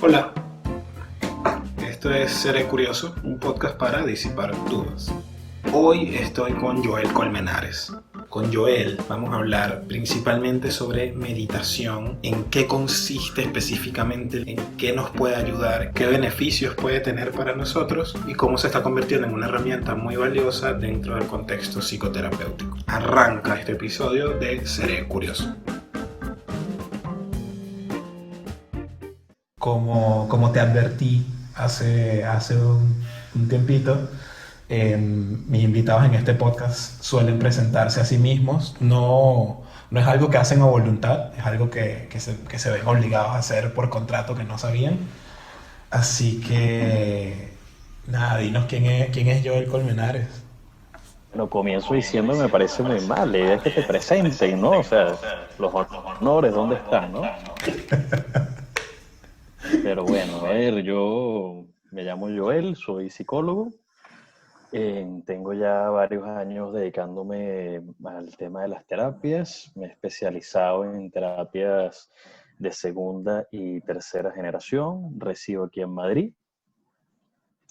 Hola, esto es Seré Curioso, un podcast para disipar dudas. Hoy estoy con Joel Colmenares. Con Joel vamos a hablar principalmente sobre meditación, en qué consiste específicamente, en qué nos puede ayudar, qué beneficios puede tener para nosotros y cómo se está convirtiendo en una herramienta muy valiosa dentro del contexto psicoterapéutico. Arranca este episodio de Seré Curioso. Como te advertí hace un tiempito, mis invitados en este podcast suelen presentarse a sí mismos. No es algo que hacen a voluntad, es algo que se ven obligados a hacer por contrato que no sabían. Así que, nada, dinos quién es Joel Colmenares. Bueno, comienzo diciendo me parece muy mal. La idea es que te presenten, ¿no? O sea, los honores, ¿dónde están, no? Pero bueno, a ver, yo me llamo Joel, soy psicólogo. Tengo ya varios años dedicándome al tema de las terapias. Me he especializado en terapias de segunda y tercera generación. Resido aquí en Madrid.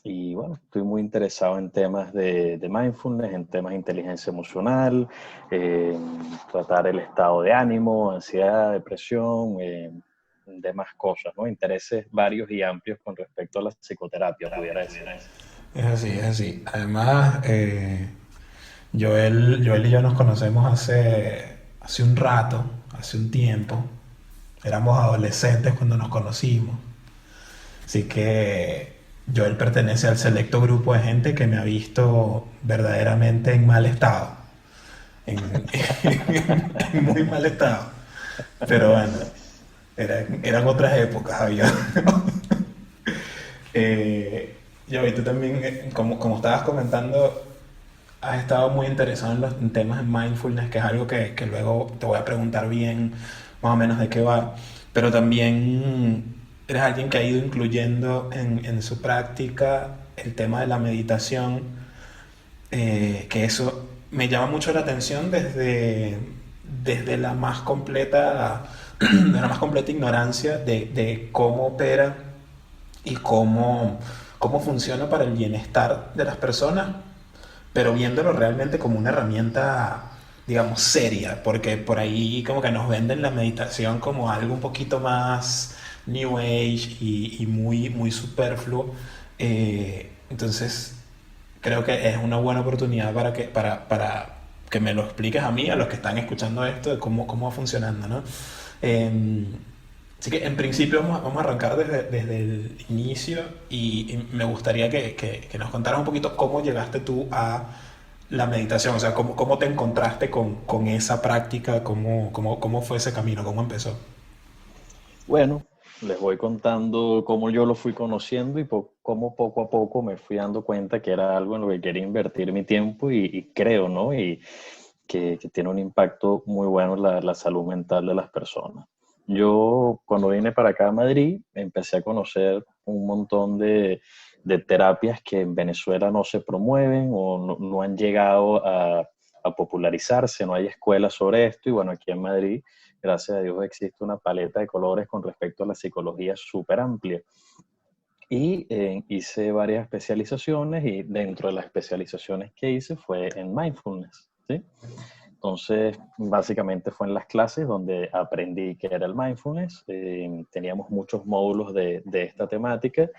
Y bueno, estoy muy interesado en temas de mindfulness, en temas de inteligencia emocional, tratar el estado de ánimo, ansiedad, depresión, demás cosas, ¿no? Intereses varios y amplios con respecto a la psicoterapia, pudiera decir. Es así, es así. Además, Joel y yo nos conocemos hace un rato, hace un tiempo. Éramos adolescentes cuando nos conocimos. Así que Joel pertenece al selecto grupo de gente que me ha visto verdaderamente en mal estado. En, en muy mal estado. Pero bueno, eran otras épocas, había. Joel, tú también, como estabas comentando, has estado muy interesado en temas de mindfulness, que es algo que luego te voy a preguntar bien más o menos de qué va, pero también eres alguien que ha ido incluyendo en su práctica el tema de la meditación, que eso me llama mucho la atención desde la más completa, de la más completa ignorancia de cómo opera y cómo funciona para el bienestar de las personas, pero viéndolo realmente como una herramienta, digamos, seria, porque por ahí como que nos venden la meditación como algo un poquito más New Age y muy superfluo. Entonces, creo que es una buena oportunidad para que me lo expliques a mí, a los que están escuchando esto, de cómo va funcionando, ¿no? Eh, Así que en principio vamos a arrancar desde el inicio y me gustaría que nos contaras un poquito cómo llegaste tú a la meditación, o sea, cómo te encontraste con esa práctica, cómo fue ese camino, cómo empezó. Bueno, les voy contando cómo yo lo fui conociendo y cómo poco a poco me fui dando cuenta que era algo en lo que quería invertir mi tiempo y creo, ¿no? Y que tiene un impacto muy bueno en la salud mental de las personas. Yo cuando vine para acá a Madrid empecé a conocer un montón de terapias que en Venezuela no se promueven o no han llegado a popularizarse, no hay escuelas sobre esto y bueno, aquí en Madrid, gracias a Dios, existe una paleta de colores con respecto a la psicología súper amplia. Y hice varias especializaciones y dentro de las especializaciones que hice fue en mindfulness, ¿sí? Entonces, básicamente fue en las clases donde aprendí qué era el mindfulness. Teníamos muchos módulos de esta temática,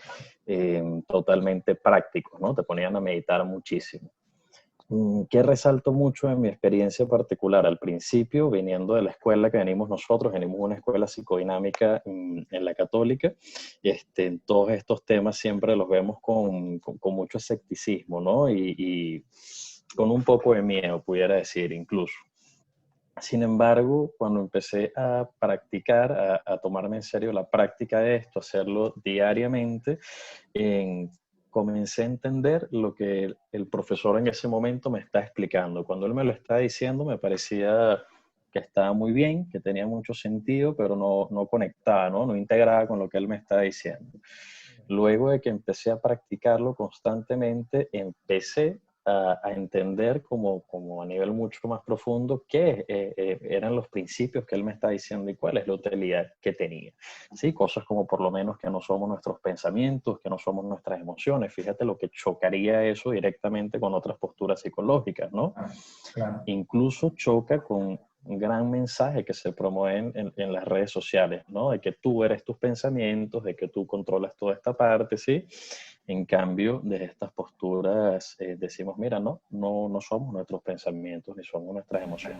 totalmente prácticos, ¿no? Te ponían a meditar muchísimo. ¿Qué resalto mucho en mi experiencia particular? Al principio, viniendo de la escuela que venimos nosotros, venimos de una escuela psicodinámica en la católica, en todos estos temas siempre los vemos con mucho escepticismo, ¿no? Y con un poco de miedo, pudiera decir incluso. Sin embargo, cuando empecé a practicar, a tomarme en serio la práctica de esto, hacerlo diariamente, en- comencé a entender lo que el profesor en ese momento me está explicando. Cuando él me lo está diciendo, me parecía que estaba muy bien, que tenía mucho sentido, pero no conectaba, ¿no? No integraba con lo que él me estaba diciendo. Luego de que empecé a practicarlo constantemente, empecé a entender como a nivel mucho más profundo qué eran los principios que él me está diciendo y cuál es la utilidad que tenía. ¿Sí? Cosas como por lo menos que no somos nuestros pensamientos, que no somos nuestras emociones. Fíjate lo que chocaría eso directamente con otras posturas psicológicas, ¿no? Claro. Incluso choca con un gran mensaje que se promueve en las redes sociales, ¿no? De que tú eres tus pensamientos, de que tú controlas toda esta parte, ¿sí? En cambio, desde estas posturas decimos, mira, no somos nuestros pensamientos ni somos nuestras emociones.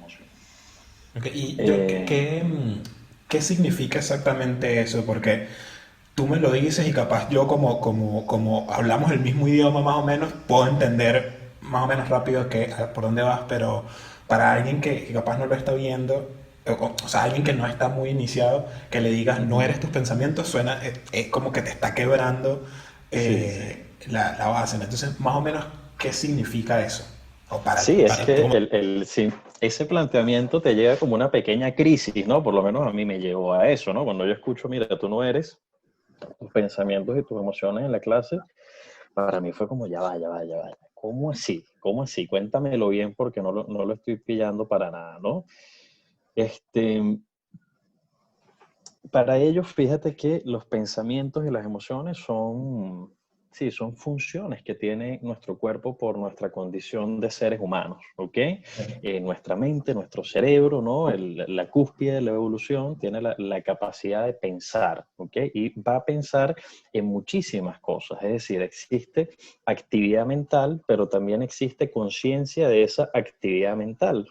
Okay. Y yo, Eh, ¿qué significa exactamente eso? Porque tú me lo dices y capaz yo como hablamos el mismo idioma más o menos, puedo entender más o menos rápido por dónde vas, pero para alguien que capaz no lo está viendo, o sea, alguien que no está muy iniciado, que le digas no Ujú. eres tus pensamientos, suena, es como que te está quebrando Sí, la base, ¿no? Entonces, más o menos, ¿qué significa eso? O sí, es para tú. que sí, ese planteamiento te llega como una pequeña crisis, ¿no? Por lo menos a mí me llevó a eso, ¿no? Cuando yo escucho, mira, tú no eres tus pensamientos y tus emociones en la clase, para mí fue como, ya va. ¿Cómo así? ¿Cómo así? Cuéntamelo bien porque no lo estoy pillando para nada, ¿no? Este, para ellos, fíjate que los pensamientos y las emociones son, sí, son funciones que tiene nuestro cuerpo por nuestra condición de seres humanos, ¿ok? Nuestra mente, nuestro cerebro, ¿no? La cúspide de la evolución tiene la capacidad de pensar, ¿ok? Y va a pensar en muchísimas cosas, es decir, existe actividad mental, pero también existe conciencia de esa actividad mental,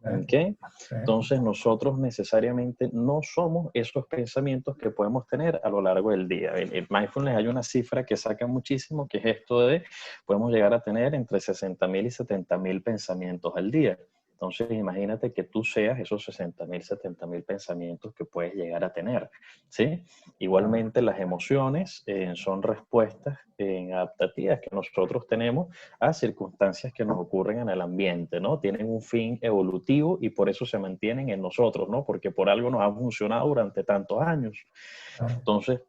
¿ok? Entonces nosotros necesariamente no somos esos pensamientos que podemos tener a lo largo del día. En mindfulness hay una cifra que saca muchísimo, que es esto de, podemos llegar a tener entre 60.000 y 70.000 pensamientos al día. Entonces imagínate que tú seas esos 60.000, 70.000 pensamientos que puedes llegar a tener, ¿sí? Igualmente las emociones son respuestas adaptativas que nosotros tenemos a circunstancias que nos ocurren en el ambiente, ¿no? Tienen un fin evolutivo y por eso se mantienen en nosotros, ¿no? Porque por algo nos han funcionado durante tantos años. Entonces,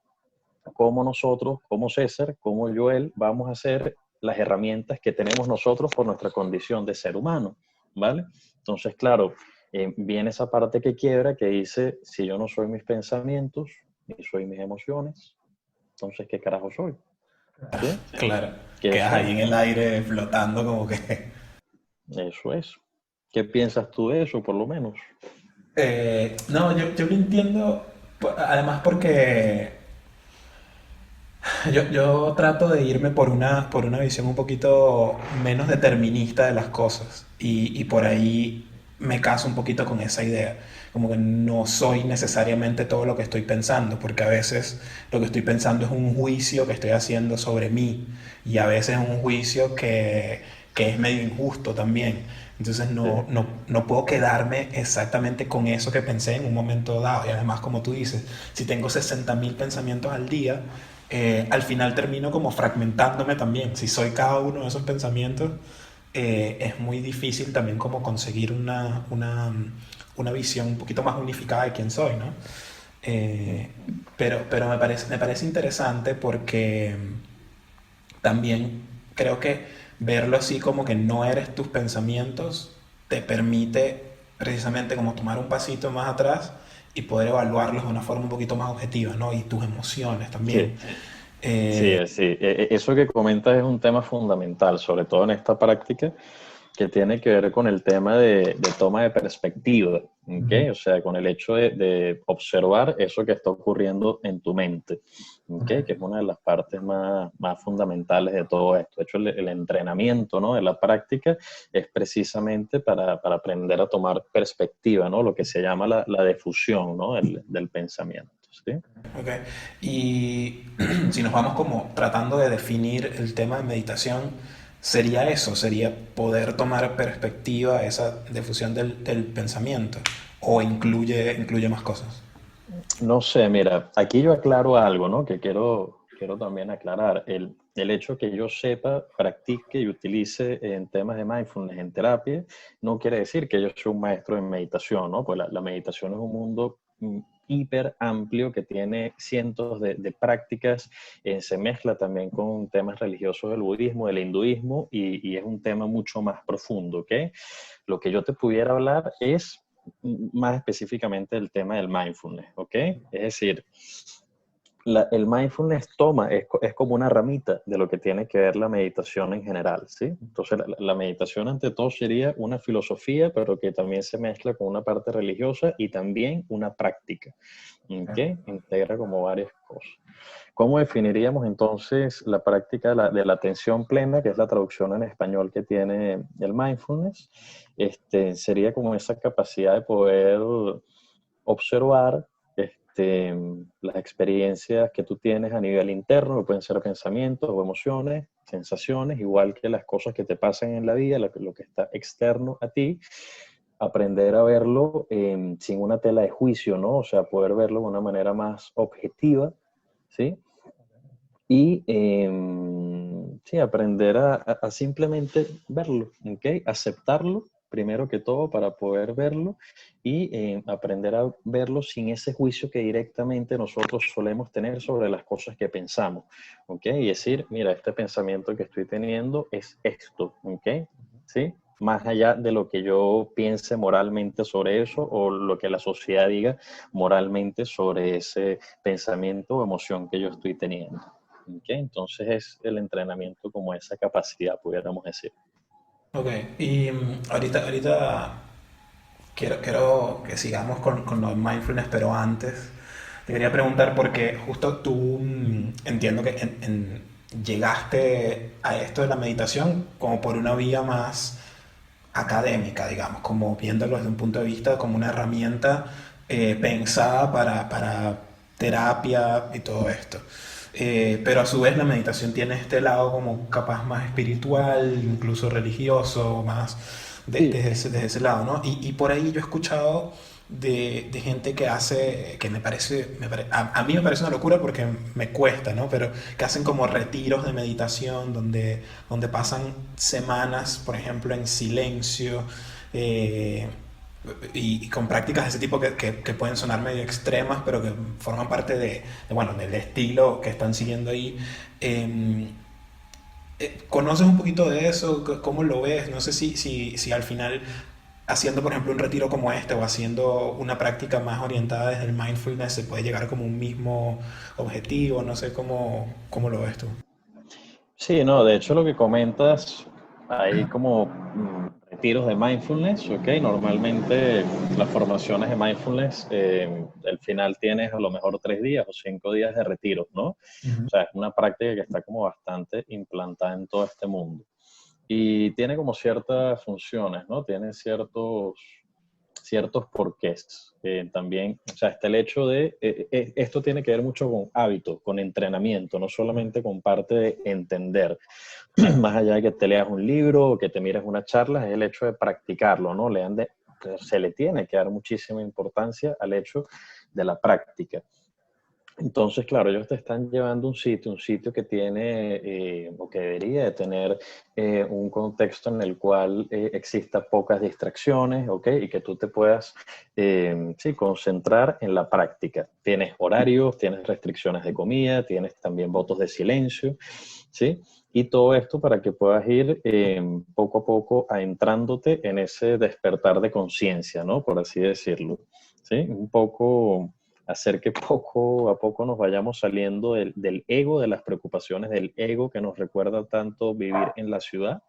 ¿cómo nosotros, como César, como Joel, vamos a hacer las herramientas que tenemos nosotros por nuestra condición de ser humano? ¿Vale? Entonces, claro, viene esa parte que quiebra que dice, si yo no soy mis pensamientos, ni soy mis emociones, entonces, ¿qué carajo soy? ¿Sí? Claro, ¿Qué quedas ahí soy? en el aire flotando como que... Eso es. ¿Qué piensas tú de eso, por lo menos? No, yo lo entiendo, además porque yo trato de irme por una visión un poquito menos determinista de las cosas y por ahí me caso un poquito con esa idea, como que no soy necesariamente todo lo que estoy pensando, porque a veces lo que estoy pensando es un juicio que estoy haciendo sobre mí y a veces es un juicio que es medio injusto también. Entonces Sí, no puedo quedarme exactamente con eso que pensé en un momento dado. Y además, como tú dices, si tengo 60.000 pensamientos al día, al final termino como fragmentándome también. Si soy cada uno de esos pensamientos, es muy difícil también como conseguir una visión un poquito más unificada de quién soy, ¿no? Eh, pero me parece interesante porque también creo que verlo así como que no eres tus pensamientos te permite precisamente como tomar un pasito más atrás y poder evaluarlos de una forma un poquito más objetiva, ¿no? Y tus emociones también. sí, Eh, sí. Eso que comentas es un tema fundamental, sobre todo en esta práctica, que tiene que ver con el tema de toma de perspectiva, ¿ok? O sea, con el hecho de observar eso que está ocurriendo en tu mente, ¿ok? Que es una de las partes más fundamentales de todo esto. De hecho, el entrenamiento, ¿no? De la práctica es precisamente para aprender a tomar perspectiva, ¿no? Lo que se llama la difusión, ¿no? Del pensamiento, ¿sí? ok. Y si nos vamos como tratando de definir el tema de meditación, sería eso, sería poder tomar perspectiva, esa difusión del pensamiento, o incluye más cosas. No sé, mira, aquí yo aclaro algo, ¿no? Que quiero también aclarar. El hecho que yo sepa, practique y utilice en temas de mindfulness en terapia, no quiere decir que yo soy un maestro en meditación, ¿no? Pues la meditación es un mundo hiper amplio que tiene cientos de prácticas, se mezcla también con temas religiosos del budismo, del hinduismo, y es un tema mucho más profundo, ¿ok? Lo que yo te pudiera hablar es más específicamente del tema del mindfulness, ¿ok? Es decir, el mindfulness es como una ramita de lo que tiene que ver la meditación en general, ¿sí? Entonces, la meditación ante todo sería una filosofía, pero que también se mezcla con una parte religiosa y también una práctica, ¿ok? Integra como varias cosas. ¿Cómo definiríamos entonces la práctica de la atención plena, que es la traducción en español que tiene el mindfulness? Sería como esa capacidad de poder observar las experiencias que tú tienes a nivel interno, que pueden ser pensamientos o emociones, sensaciones, igual que las cosas que te pasan en la vida, lo que está externo a ti, aprender a verlo sin una tela de juicio, ¿no? O sea, poder verlo de una manera más objetiva, ¿sí? Y sí, aprender a simplemente verlo, ¿ok? Aceptarlo primero que todo para poder verlo y aprender a verlo sin ese juicio que directamente nosotros solemos tener sobre las cosas que pensamos, ¿ok? Y decir, mira, este pensamiento que estoy teniendo es esto, ¿ok? ¿Sí? Más allá de lo que yo piense moralmente sobre eso o lo que la sociedad diga moralmente sobre ese pensamiento o emoción que yo estoy teniendo. ¿Okay? Entonces es el entrenamiento como esa capacidad, pudiéramos decir. Ok, y ahorita quiero que sigamos con lo de mindfulness, pero antes te quería preguntar porque justo tú entiendo que llegaste a esto de la meditación como por una vía más académica, digamos, como viéndolo desde un punto de vista como una herramienta pensada para terapia y todo esto. Pero a su vez la meditación tiene este lado como capaz más espiritual, incluso religioso, más Sí, desde ese lado, ¿no? Y por ahí yo he escuchado de gente que hace, que a mí me parece una locura porque me cuesta, ¿no? Pero que hacen como retiros de meditación donde pasan semanas, por ejemplo, en silencio. eh, y con prácticas de ese tipo que pueden sonar medio extremas, pero que forman parte bueno, del estilo que están siguiendo ahí. Eh, ¿Conoces un poquito de eso? ¿Cómo lo ves? No sé si al final, haciendo por ejemplo un retiro como este o haciendo una práctica más orientada desde el mindfulness, se puede llegar como un mismo objetivo. No sé cómo lo ves tú. sí, no, de hecho lo que comentas, hay como retiros de mindfulness, ¿ok? Normalmente las formaciones de mindfulness, al final tienes a lo mejor 3 días o 5 días de retiros, ¿no? O Ujú. sea, es una práctica que está como bastante implantada en todo este mundo. Y tiene como ciertas funciones, ¿no? Tiene ciertos porqués. También, o sea, está el hecho de, esto tiene que ver mucho con hábito, con entrenamiento, no solamente con parte de entender. Más allá de que te leas un libro o que te mires una charla, es el hecho de practicarlo, ¿no? Se le tiene que dar muchísima importancia al hecho de la práctica. Entonces, claro, ellos te están llevando a un sitio que tiene o que debería de tener un contexto en el cual exista pocas distracciones, ¿ok? Y que tú te puedas, sí, concentrar en la práctica. Tienes horarios, tienes restricciones de comida, tienes también votos de silencio, ¿sí? Y todo esto para que puedas ir poco a poco adentrándote en ese despertar de conciencia, ¿no? Por así decirlo, ¿sí? Un poco hacer que poco a poco nos vayamos saliendo del ego, de las preocupaciones del ego que nos recuerda tanto vivir en la ciudad,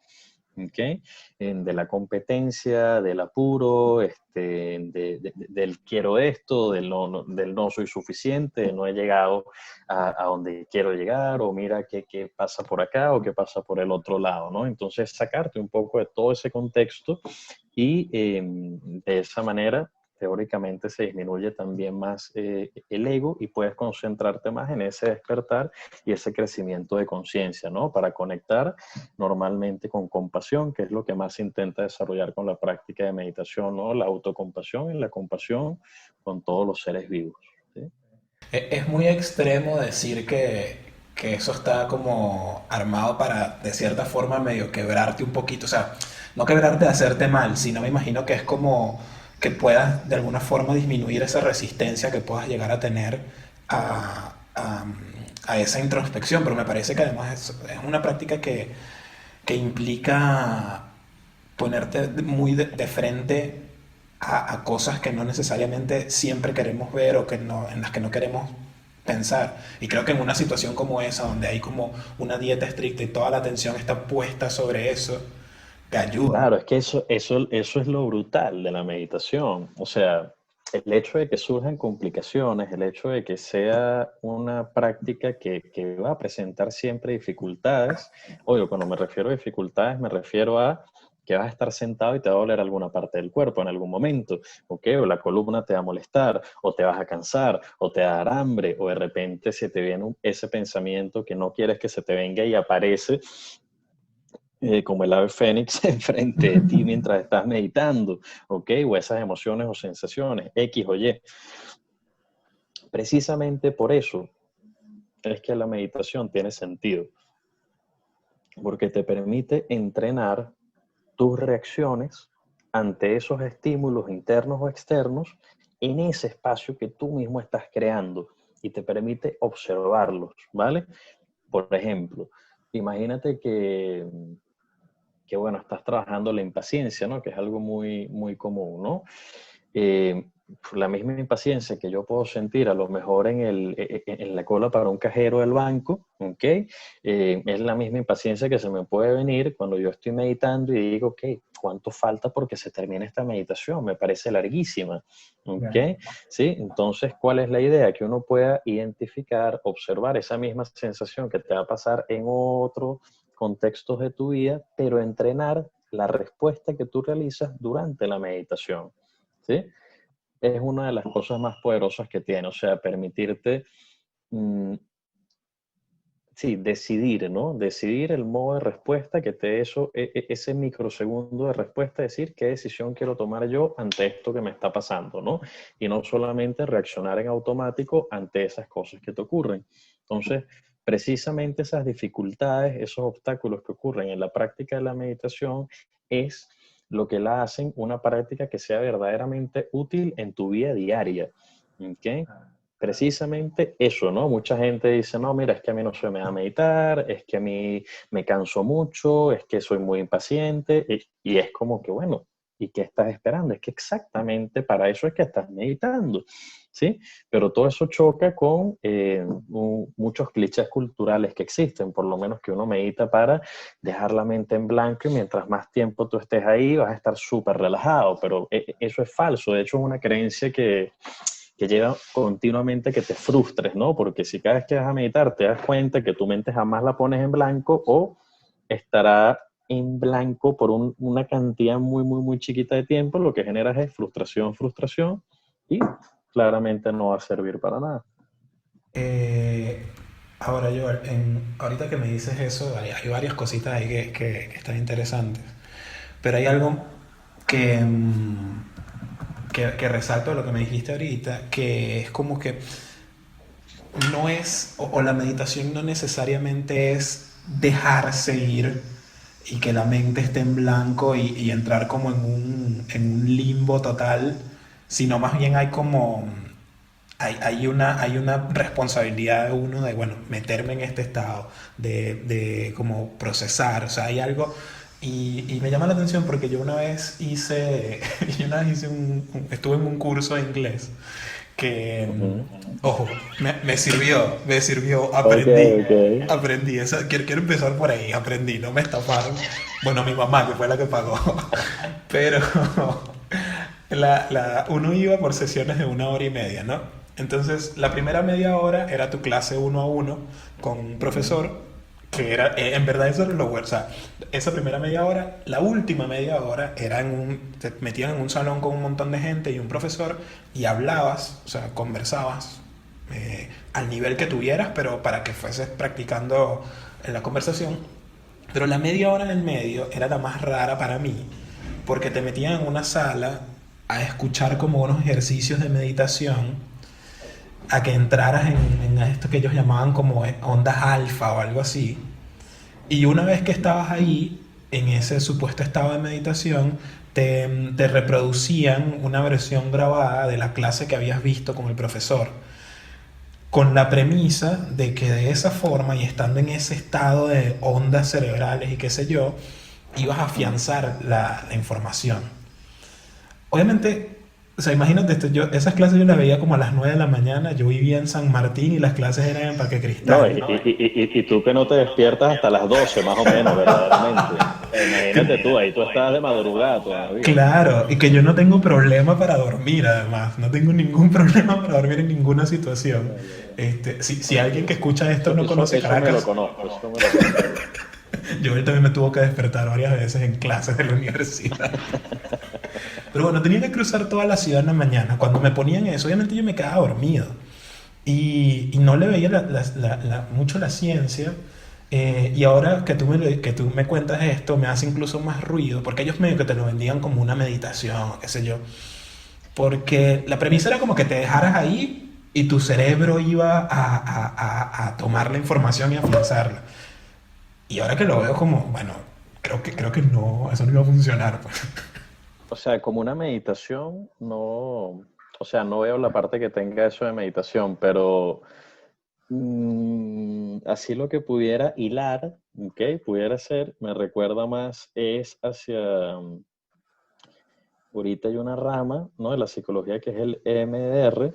¿okay? De la competencia, del apuro, del quiero esto, del no soy suficiente, no he llegado a donde quiero llegar, o mira qué pasa por acá o qué pasa por el otro lado, ¿no? Entonces, sacarte un poco de todo ese contexto y de esa manera teóricamente se disminuye también más el ego y puedes concentrarte más en ese despertar y ese crecimiento de conciencia, ¿no? Para conectar normalmente con compasión, que es lo que más se intenta desarrollar con la práctica de meditación, ¿no? La autocompasión y la compasión con todos los seres vivos, ¿sí? Es muy extremo decir que eso está como armado para, de cierta forma, medio quebrarte un poquito. O sea, no quebrarte de hacerte mal, sino me imagino que es como que puedas de alguna forma disminuir esa resistencia que puedas llegar a tener a esa introspección, pero me parece que además es una práctica que implica ponerte muy de frente a cosas que no necesariamente siempre queremos ver o que no, en las que no queremos pensar. Y creo que en una situación como esa, donde hay como una dieta estricta y toda la atención está puesta sobre eso, te ayuda. Claro, es que eso es lo brutal de la meditación. O sea, el hecho de que surjan complicaciones, el hecho de que sea una práctica que va a presentar siempre dificultades. Oye, cuando me refiero a dificultades, me refiero a que vas a estar sentado y te va a doler alguna parte del cuerpo en algún momento, ¿ok? O la columna te va a molestar, o te vas a cansar, o te va a dar hambre, o de repente se te viene ese pensamiento que no quieres que se te venga y aparece como el ave fénix enfrente de ti mientras estás meditando, ¿ok? O esas emociones o sensaciones, X o Y. Precisamente por eso es que la meditación tiene sentido, porque te permite entrenar tus reacciones ante esos estímulos internos o externos en ese espacio que tú mismo estás creando y te permite observarlos, ¿vale? Por ejemplo, imagínate que bueno, estás trabajando la impaciencia, ¿no? Que es algo muy, muy común, ¿no? La misma impaciencia que yo puedo sentir a lo mejor en la cola para un cajero del banco, ¿ok? Es la misma impaciencia que se me puede venir cuando yo estoy meditando y digo, ok, ¿cuánto falta porque se termine esta meditación? Me parece larguísima, ¿ok? Yeah. ¿Sí? Entonces, ¿cuál es la idea? Que uno pueda identificar, observar esa misma sensación que te va a pasar en otro contextos de tu vida, pero entrenar la respuesta que tú realizas durante la meditación, ¿sí? Es una de las cosas más poderosas que tiene, o sea, permitirte, mm, sí, decidir, ¿no? Decidir el modo de respuesta que te dé ese microsegundo de respuesta, decir qué decisión quiero tomar yo ante esto que me está pasando, ¿no? Y no solamente reaccionar en automático ante esas cosas que te ocurren. Entonces, precisamente esas dificultades, esos obstáculos que ocurren en la práctica de la meditación es lo que la hacen una práctica que sea verdaderamente útil en tu vida diaria, ¿ok? Precisamente eso, ¿no? Mucha gente dice, no, mira, es que a mí no se me da a meditar, es que a mí me canso mucho, es que soy muy impaciente, y es como que, bueno, ¿y qué estás esperando? Es que exactamente para eso es que estás meditando, ¿sí? Pero todo eso choca con muchos clichés culturales que existen, por lo menos que uno medita para dejar la mente en blanco y mientras más tiempo tú estés ahí vas a estar súper relajado, pero eso es falso, de hecho es una creencia que lleva continuamente a que te frustres, ¿no? Porque si cada vez que vas a meditar te das cuenta que tu mente jamás la pones en blanco o estará en blanco por una cantidad muy, muy, muy chiquita de tiempo, lo que generas es frustración, frustración y claramente no va a servir para nada. Eh, ahora yo, ahorita que me dices eso, hay varias cositas ahí que están interesantes. Pero hay algo que, que resalto de lo que me dijiste ahorita, que es como que no es, o la meditación no necesariamente es dejarse ir y que la mente esté en blanco y entrar como en un limbo total, sino más bien hay como, hay una responsabilidad de uno de, bueno, meterme en este estado, de como procesar, o sea, hay algo. Y me llama la atención porque yo una vez hice, estuve en un curso de inglés que, Ujú. ojo, me sirvió, Ok, aprendí, ok. aprendí, quiero empezar por ahí, aprendí, no me estafaron, bueno, mi mamá que fue la que pagó, pero uno iba por sesiones de 1 hora y media, ¿no? Entonces, la primera media hora era tu clase uno a uno con un Ujú. profesor, que era, en verdad eso era lo bueno, o sea, esa primera media hora, la última media hora era te metían en un salón con un montón de gente y un profesor y hablabas, o sea, conversabas al nivel que tuvieras, pero para que fueses practicando en la conversación. Pero la media hora en el medio era la más rara para mí, porque te metían en una sala a escuchar como unos ejercicios de meditación, a que entraras en esto que ellos llamaban como ondas alfa o algo así. Y una vez que estabas ahí, en ese supuesto estado de meditación, te reproducían una versión grabada de la clase que habías visto con el profesor, con la premisa de que de esa forma y estando en ese estado de ondas cerebrales y qué sé yo, ibas a afianzar la información. Obviamente, o sea, imagínate esto, esas clases yo las veía como a las 9 de la mañana, yo vivía en San Martín y las clases eran en Parque No, Cristal. y tú que no te despiertas hasta las 12 más o menos, verdaderamente. Imagínate tú, ahí tú estás de madrugada todavía. Claro, y que yo no tengo problema para dormir, además, no tengo ningún problema para dormir en ninguna situación. Si alguien que escucha esto no conoce Eso me lo Caracas, conozco, eso me lo conozco. yo él también me tuvo que despertar varias veces en clases de la universidad. Pero bueno, tenía que cruzar toda la ciudad en la mañana. Cuando me ponían eso, obviamente yo me quedaba dormido. Y no le veía mucho la ciencia. Y ahora que tú me cuentas esto, me hace incluso más ruido, porque ellos medio que te lo vendían como una meditación, o qué sé yo. Porque la premisa era como que te dejaras ahí y tu cerebro iba a tomar la información y a afianzarla. Y ahora que lo veo como, bueno, creo que no, eso no iba a funcionar, pues. O sea, como una meditación, no, o sea, no veo la parte que tenga eso de meditación, pero así lo que pudiera hilar, ¿ok? Pudiera ser, me recuerda más, es hacia, ahorita hay una rama, ¿no? De la psicología que es el EMDR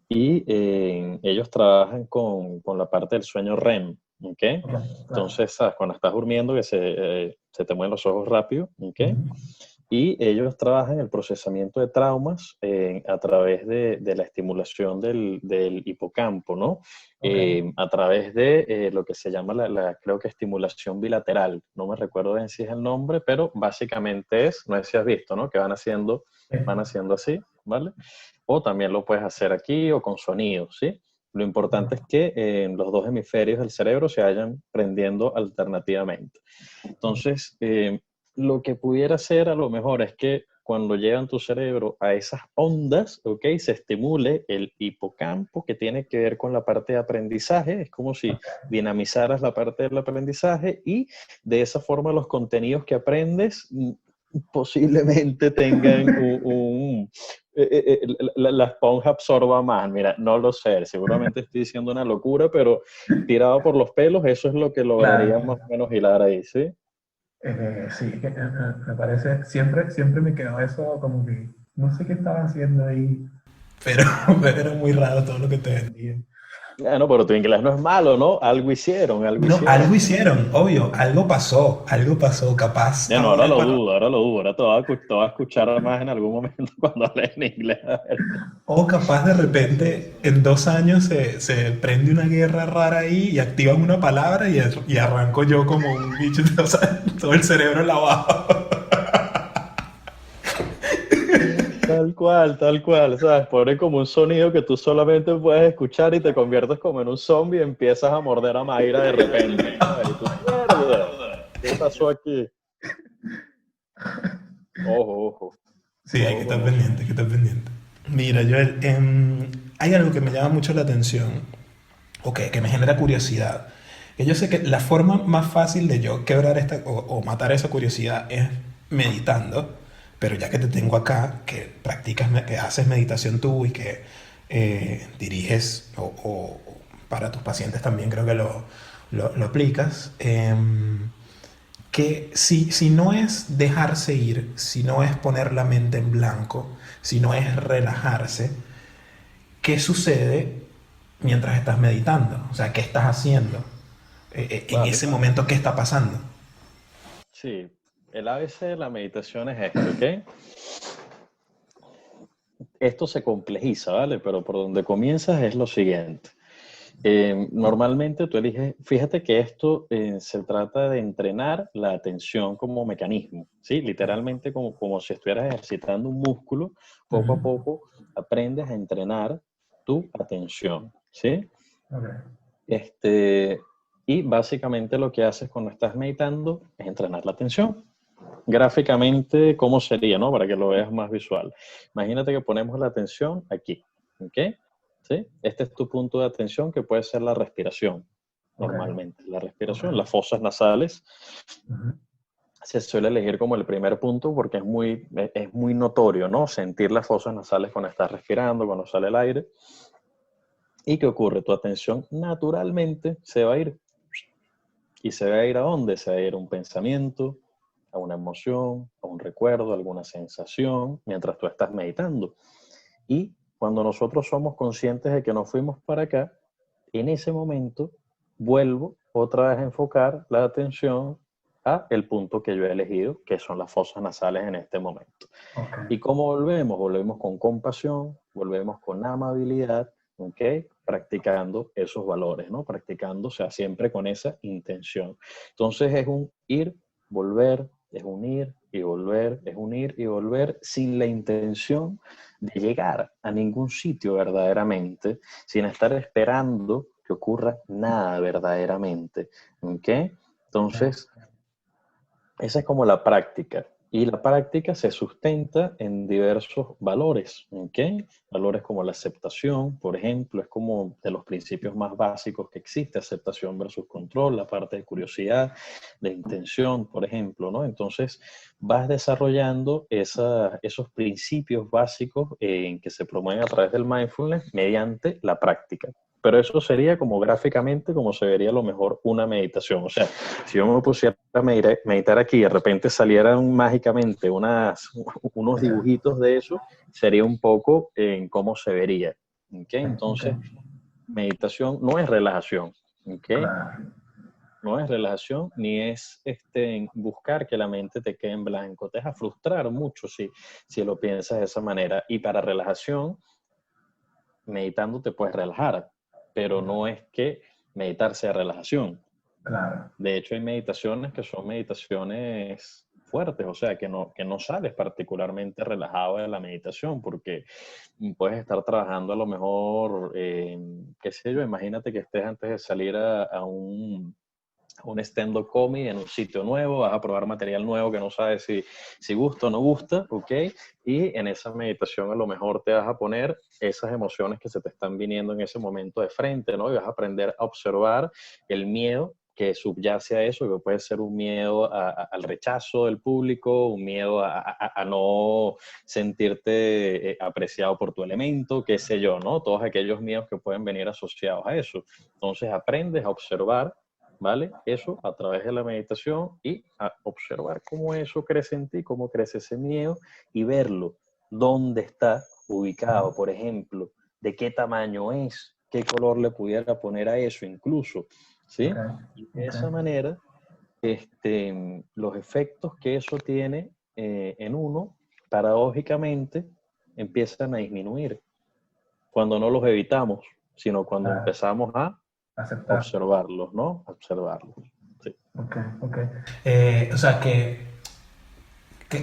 y ellos trabajan con la parte del sueño REM, ¿ok? Ok, claro. Entonces, ¿sabes? Cuando estás durmiendo que se te mueven los ojos rápido, ¿ok? Ujú. Y ellos trabajan el procesamiento de traumas a través de la estimulación del hipocampo, ¿no? Ok. A través de lo que se llama creo que estimulación bilateral. No me recuerdo bien si es el nombre, pero básicamente es, no sé si has visto, ¿no? Que van haciendo así, ¿vale? O también lo puedes hacer aquí o con sonidos, ¿sí? Lo importante es que los dos hemisferios del cerebro se vayan prendiendo alternativamente. Entonces, lo que pudiera ser a lo mejor es que cuando llegan tu cerebro a esas ondas, ¿ok? Se estimule el hipocampo que tiene que ver con la parte de aprendizaje. Es como si dinamizaras la parte del aprendizaje y de esa forma los contenidos que aprendes posiblemente tengan la esponja absorba más. Mira, no lo sé, seguramente estoy diciendo una locura, pero tirado por los pelos, eso es lo que lograría más Claro. o menos hilar ahí, ¿sí? Sí, me parece, siempre me quedó eso como que no sé qué estaba haciendo ahí. Pero, pero era muy raro todo lo que te vendían. Bueno, pero tu inglés no es malo, ¿no? Algo hicieron, algo No, algo hicieron. hicieron, obvio, algo pasó, capaz. Bueno, Ahora, cuando, ahora lo dudo, ahora te voy a escuchar más en algún momento cuando hables en inglés. A ver. o capaz de repente en 2 años se prende una guerra rara ahí y activan una palabra y arranco yo como un bicho, o sea, todo el cerebro lavado. Tal cual, ¿sabes? Pone como un sonido que tú solamente puedes escuchar y te conviertes como en un zombie y empiezas a morder a Mayra de repente. ¿Sabes? Y tú, mierda, ¿qué pasó aquí? Ojo, ojo, Sí, hay que cuidado estar con eso. pendiente, hay que estar pendiente. Mira, Joel, hay algo que me llama mucho la atención, o que me genera curiosidad. Que yo sé que la forma más fácil de yo quebrar o matar esa curiosidad es meditando, pero ya que te tengo acá, que practicas, que haces meditación tú y que diriges o para tus pacientes también creo que lo aplicas, que si no es dejarse ir, si no es poner la mente en blanco, si no es relajarse, ¿qué sucede mientras estás meditando? O sea, ¿qué estás haciendo? En Vale, ese momento, ¿qué está pasando? sí, el ABC de la meditación es esto, ¿ok? Esto se complejiza, ¿vale? Pero por donde comienzas es lo siguiente. Normalmente tú eliges, fíjate que esto se trata de entrenar la atención como mecanismo, ¿sí? Literalmente como si estuvieras ejercitando un músculo, poco a Ujú. poco aprendes a entrenar tu atención, ¿sí? Okay. Este, y básicamente lo que haces cuando estás meditando es entrenar la atención. Gráficamente, ¿cómo sería, no? Para que lo veas más visual. Imagínate que ponemos la atención aquí, ¿ok? ¿Sí? Este es tu punto de atención que puede ser la respiración, Okay. normalmente. La Okay. respiración, las fosas nasales. Ujú. se suele elegir como el primer punto porque es muy notorio, ¿no? Sentir las fosas nasales cuando estás respirando, cuando sale el aire. ¿Y qué ocurre? Tu atención naturalmente se va a ir. ¿Y se va a ir a dónde? Se va a ir a un pensamiento, a una emoción, a un recuerdo, a alguna sensación, mientras tú estás meditando. Y cuando nosotros somos conscientes de que nos fuimos para acá, en ese momento vuelvo otra vez a enfocar la atención a el punto que yo he elegido, que son las fosas nasales en este momento. Ok. ¿Y cómo volvemos? Volvemos con compasión, volvemos con amabilidad, ¿ok? Practicando esos valores, ¿no? Practicando, o sea, siempre con esa intención. Entonces es un ir, volver, es un ir y volver, es un ir y volver, sin la intención de llegar a ningún sitio verdaderamente, sin estar esperando que ocurra nada verdaderamente, ¿ok? Entonces, esa es como la práctica. Y la práctica se sustenta en diversos valores, ¿ok? Valores como la aceptación, por ejemplo, es como de los principios más básicos que existe, aceptación versus control, la parte de curiosidad, de intención, por ejemplo, ¿no? Entonces, vas desarrollando esos principios básicos que se promueven a través del mindfulness mediante la práctica. Pero eso sería como gráficamente como se vería a lo mejor una meditación. O sea, si yo me pusiera a meditar aquí y de repente salieran mágicamente unos dibujitos de eso, sería un poco en cómo se vería. ¿Okay? Ok, Entonces, meditación no es relajación. ¿Okay? claro. No es relajación ni es buscar que la mente te quede en blanco. Te deja frustrar mucho si lo piensas de esa manera. Y para relajación, meditando te puedes relajar, pero no es que meditar sea relajación. Claro. De hecho, hay meditaciones que son meditaciones fuertes, o sea, que no sales particularmente relajado de la meditación, porque puedes estar trabajando a lo mejor, qué sé yo, imagínate que estés antes de salir a un stand-up comedy en un sitio nuevo, vas a probar material nuevo que no sabes si gusta o no gusta, ¿ok? Y en esa meditación a lo mejor te vas a poner esas emociones que se te están viniendo en ese momento de frente, ¿no? Y vas a aprender a observar el miedo que subyace a eso, que puede ser un miedo al rechazo del público, un miedo a no sentirte apreciado por tu elemento, qué sé yo, ¿no? Todos aquellos miedos que pueden venir asociados a eso. Entonces aprendes a observar, ¿vale? Eso a través de la meditación y a observar cómo eso crece en ti, cómo crece ese miedo y verlo, dónde está ubicado, por ejemplo, de qué tamaño es, qué color le pudiera poner a eso incluso, Ok, ¿sí? Y de ok. esa manera, los efectos que eso tiene en uno, paradójicamente, empiezan a disminuir cuando no los evitamos, sino cuando Claro. empezamos a Aceptar. observarlos, ¿no? Observarlos. Sí. Ok, ok. O sea que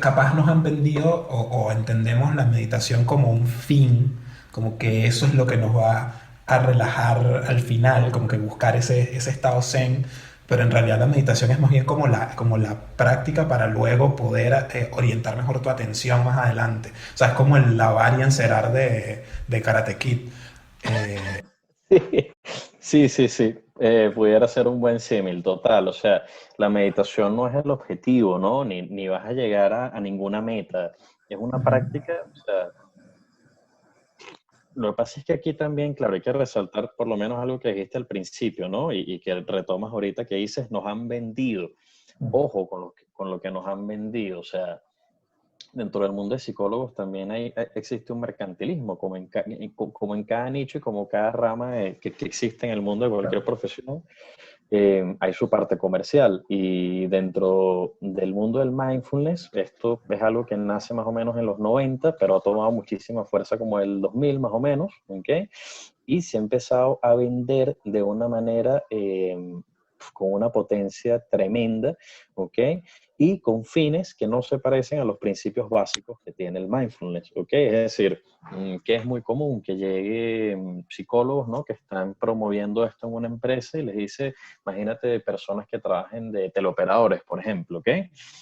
capaz nos han vendido o entendemos la meditación como un fin, como que eso es lo que nos va a relajar al final, como que buscar ese estado zen, pero en realidad la meditación es más bien como la práctica para luego poder orientar mejor tu atención más adelante. O sea, es como el lavar y encerar de Karate Kid. Eh, Sí, sí, sí. Pudiera ser un buen símil, total. O sea, la meditación no es el objetivo, ¿no? Ni vas a llegar a ninguna meta. Es una práctica, o sea, lo que pasa es que aquí también, claro, hay que resaltar por lo menos algo que dijiste al principio, ¿no? Y que retomas ahorita que dices, nos han vendido. Ojo con lo que nos han vendido. O sea, dentro del mundo de psicólogos también existe un mercantilismo, como en cada nicho y como cada rama que existe en el mundo de cualquier profesión, hay su parte comercial. Y dentro del mundo del mindfulness, esto es algo que nace más o menos en los 90, pero ha tomado muchísima fuerza como el 2000 más o menos, ¿ok? Y se ha empezado a vender de una manera con una potencia tremenda, ¿ok? Y con fines que no se parecen a los principios básicos que tiene el mindfulness, ¿ok? Es decir, que es muy común que lleguen psicólogos, ¿no? Que están promoviendo esto en una empresa y les dice, imagínate personas que trabajen de teleoperadores, por ejemplo, ¿ok?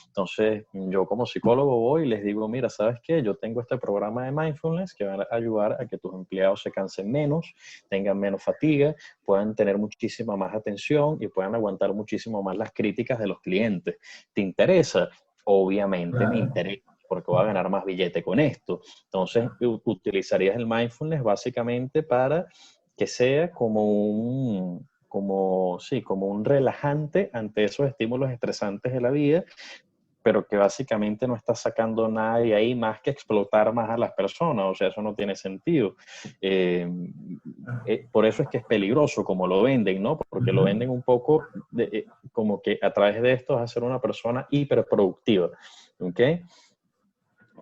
Entonces, yo como psicólogo voy y les digo, mira, ¿sabes qué? Yo tengo este programa de mindfulness que va a ayudar a que tus empleados se cansen menos, tengan menos fatiga, puedan tener muchísima más atención y puedan aguantar muchísimo más las críticas de los clientes. ¿Te interesa? interesa? Obviamente me Claro. interesa porque voy a ganar más billete con esto. Entonces, utilizarías el mindfulness básicamente para que sea como un relajante ante esos estímulos estresantes de la vida, pero que básicamente no está sacando nada de ahí más que explotar más a las personas. O sea, eso no tiene sentido. Eh, por eso es que es peligroso como lo venden, ¿no? Porque lo Ujú. venden un poco como que a través de esto vas a ser una persona hiperproductiva, ¿ok?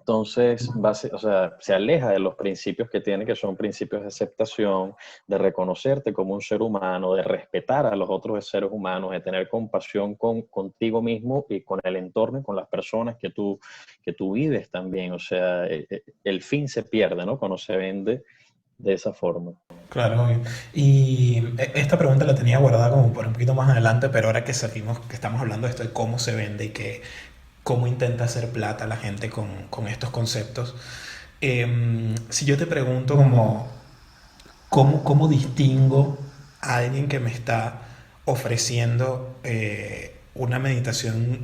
Entonces, o sea, se aleja de los principios que tiene, que son principios de aceptación, de reconocerte como un ser humano, de respetar a los otros seres humanos, de tener compasión contigo mismo y con el entorno y con las personas que tú vives también. O sea, el fin se pierde, ¿no? Cuando se vende de esa forma. Claro, obvio. Y esta pregunta la tenía guardada como por un poquito más adelante, pero ahora que salimos, que estamos hablando de esto de cómo se vende y que cómo intenta hacer plata la gente con estos conceptos, si yo te pregunto como cómo distingo a alguien que me está ofreciendo una meditación